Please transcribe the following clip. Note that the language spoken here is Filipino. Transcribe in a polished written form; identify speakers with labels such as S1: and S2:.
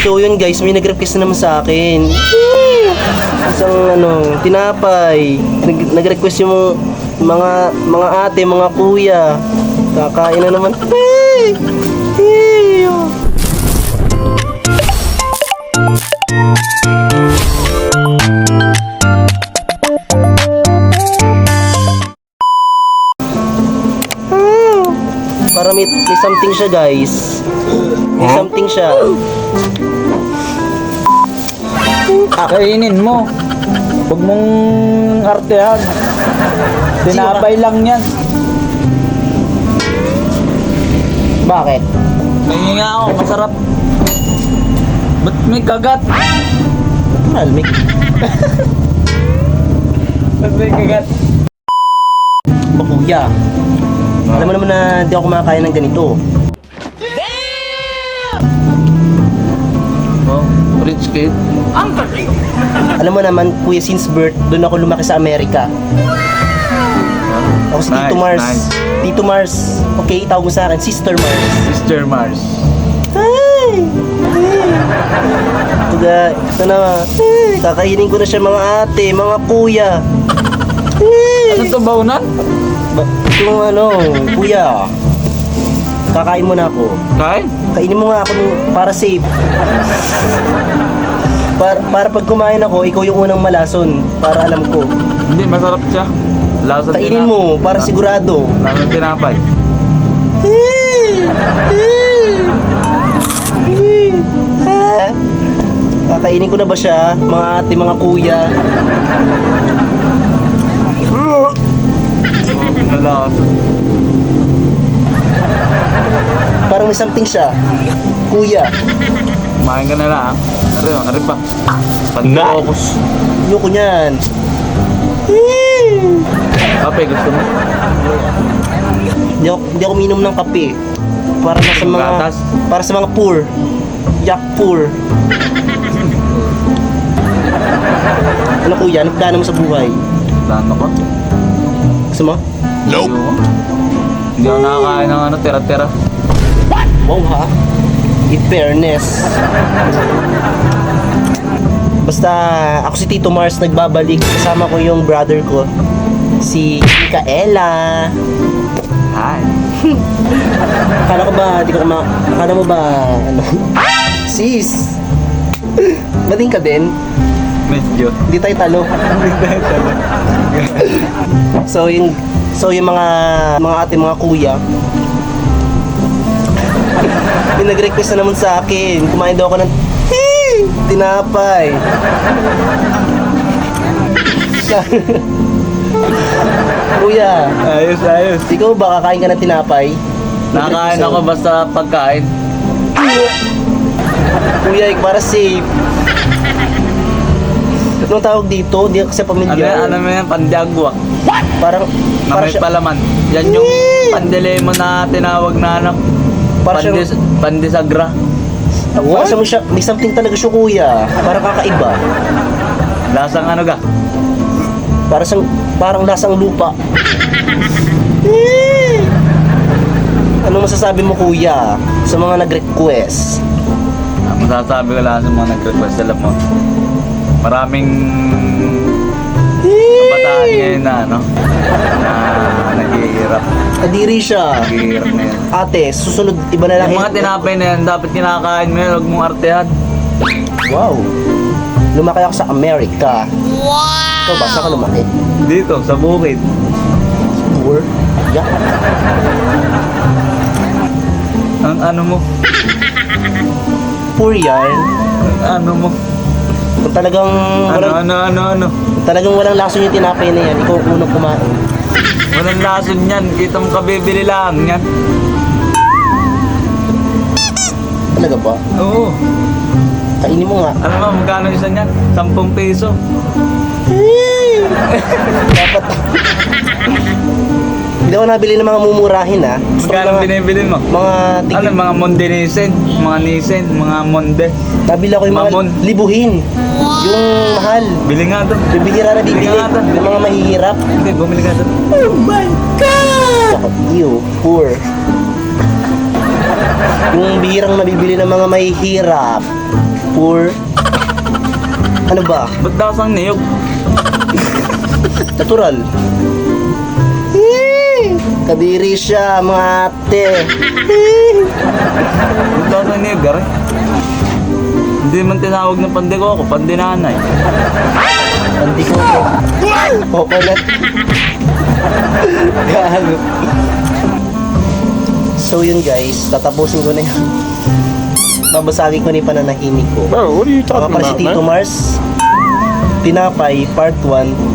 S1: So yun guys, may nag-request na naman sa akin. Isang tinapay. Nag-request yung mga ate, mga kuya. Kakain na naman. Hey! Hey! Para may something siya guys. May something siya.
S2: Kainin mo. Huwag mong artehan. Tinapay lang yan.
S1: Bakit?
S2: Nahinga ako, masarap. Ba't may kagat?
S1: Malmik.
S2: Ba't may kagat?
S1: O kuya. Alam mo naman na di ako kumakain ng ganito.
S2: Oh, rich kid.
S1: Alam mo naman kuya, since birth, doon ako lumaki sa Amerika. Ako si Tito
S2: Nice,
S1: Mars.
S2: nice.
S1: Tito Mars. Okay, tawag mo sa akin, Sister Mars.
S2: Sister Mars.
S1: Ay! Ito na. Ay, kakainin ko na siya mga ate, mga kuya. Ay!
S2: Ano to, baunan?
S1: Yung kuya. Kakain mo na ako.
S2: Kain?
S1: Kainin mo nga ako para safe. Para pag kumain ako, ikaw yung unang malason. Para alam ko.
S2: Hindi, masarap siya. Lasa
S1: Kainin mo, para sigurado.
S2: Lasa tinapay.
S1: Kakainin ko na ba siya, mga ate, mga kuya?
S2: Lasa.
S1: Parang may something siya. Kuya.
S2: Kumain ka na lang. Ari pa. Pag-focus.
S1: Ayoko niyan.
S2: Kape, gusto mo?
S1: Hindi ako minom ng kape. Para na sa mga
S2: Gatas?
S1: para sa mga poor. Yak poor. Ano kuya, ano plano mo sa buhay?
S2: Plano ko?
S1: Gusto mo?
S2: Nope. Hindi ako nakakain ng tira-tira.
S1: Wow ha? In fairness. Basta ako si Tito Mars nagbabalik. Kasama ko yung brother ko, si Micaela.
S2: Hi.
S1: Akala mo ba, sis? Bading ka din?
S2: Medyo.
S1: Hindi tayo talo. So yung mga ate, mga kuya, may nag-request na naman sa akin. Kumain daw ako ng tinapay. Kuya,
S2: Ayos.
S1: ikaw ba kakain ka ng tinapay?
S2: Nakakain ako basta pagkain.
S1: Kuya, para safe. Anong tawag dito? Di ako kasi pamilyar.
S2: Ano mo yan? Pandiagwa.
S1: Parang
S2: Na may
S1: siya-
S2: palaman. Yan yung pandilemo na tinawag na
S1: Para siyang-
S2: Pandisagra.
S1: Para siya, may something talaga siya kuya. Para kakaiba.
S2: Lasang ano ga?
S1: Parang lasang lupa. Ano masasabi mo kuya sa mga nag-request?
S2: Ang masasabi ko lang sa mga nag-request, alam mo, maraming kabataan ngayon na naghihirap.
S1: Kadiri siya.
S2: Naghihirap na yan.
S1: Ate, susunod iba na lang.
S2: Yung mga tinapay na yan, dapat kinakain mo yan, huwag mong artehan.
S1: Wow. Lumaki ako sa Amerika. Wow. Ikaw ba? Saan ka lumaki?
S2: Dito, sa bukid.
S1: Poor? Yeah.
S2: Ang ano mo?
S1: Poor yan.
S2: Ang ano mo?
S1: Kung talagang
S2: Ano?
S1: talagang walang lason yung tinapay na yan, ikaw unang kumain.
S2: Walang lason yan. Kita mo kabibili lang yan.
S1: Talaga ba?
S2: Oo.
S1: Kainin mo nga.
S2: Alam mo, magkano isa niyan? 10 peso.
S1: Dapat. Hindi ako nabili ng mga mumurahin ha. Gusto ko
S2: Magkano
S1: mga-
S2: binibilin mo?
S1: Mga
S2: Ano, mga monde nisen, mga nisen, mga monde.
S1: Nabili ako yung mga
S2: Mamon.
S1: libuhin. Yung mahal.
S2: Bili nga doon.
S1: Bibihira na bibili.
S2: Bili nga doon.
S1: Yung mga mahihirap.
S2: Hindi, bumili ka doon.
S1: Oh my God! You, poor. Yung bihirang nabibili ng mga mahihirap. Poor. Ano ba?
S2: Ba't dasang niyog?
S1: Natural. Kadiri siya, mga ate.
S2: Ba't dasang niyog, gari? Hindi man tinawag ng pandiko ako, pandinanay.
S1: Hindi ko. Coconut. Gago. So yun guys, tatapusin ko na yun. Babasagin ko na yung pananahimik ko.
S3: Bro, what are you
S1: Mga
S3: talking
S1: para si
S3: about,
S1: Tito
S3: man?
S1: Mars, Tinapay, Part 1.